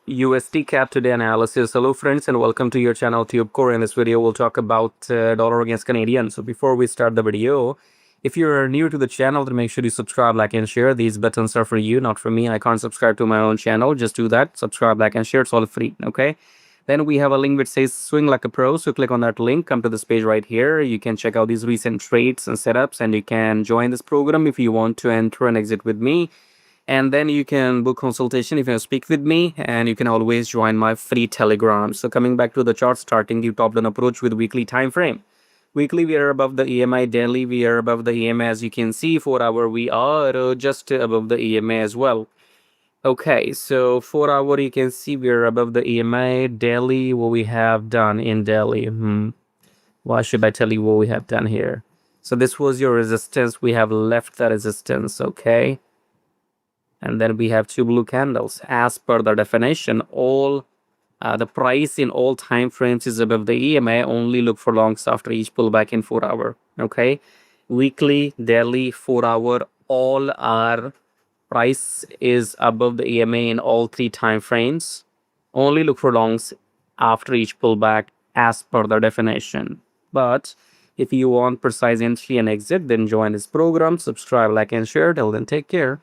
USDCAD today analysis. Hello friends and welcome to your channel TubeCore. In this video we'll talk about dollar against Canadian. So before we start the video, if you're new to the channel, then make sure you subscribe, like and share. These buttons are for you, not for me. I can't subscribe to my own channel. Just do that. Subscribe, like and share. It's all free. Okay. Then we have a link which says swing like a pro. So click on that link, come to this page right here. You can check out these recent trades and setups, and you can join this program if you want to enter and exit with me. And then you can book consultation if you speak with me, and you can always join my free Telegram. So coming back to the chart, starting the top down approach with weekly time frame. Weekly we are above the EMI. Daily we are above the EMI. As you can see, 4 hour we are just above the EMI as well. Okay, so 4 hour you can see we are above the EMI. Daily, what we have done in daily. Why should I tell you what we have done here? So this was your resistance. We have left the resistance. Okay. And then we have two blue candles. As per the definition, all the price in all time frames is above the EMA. Only look for longs after each pullback in 4 hour. Okay, weekly, daily, 4 hour, all our price is above the EMA in all three time frames. Only look for longs after each pullback as per the definition. But if you want precise entry and exit, then join this program, subscribe, like and share. Till then, take care.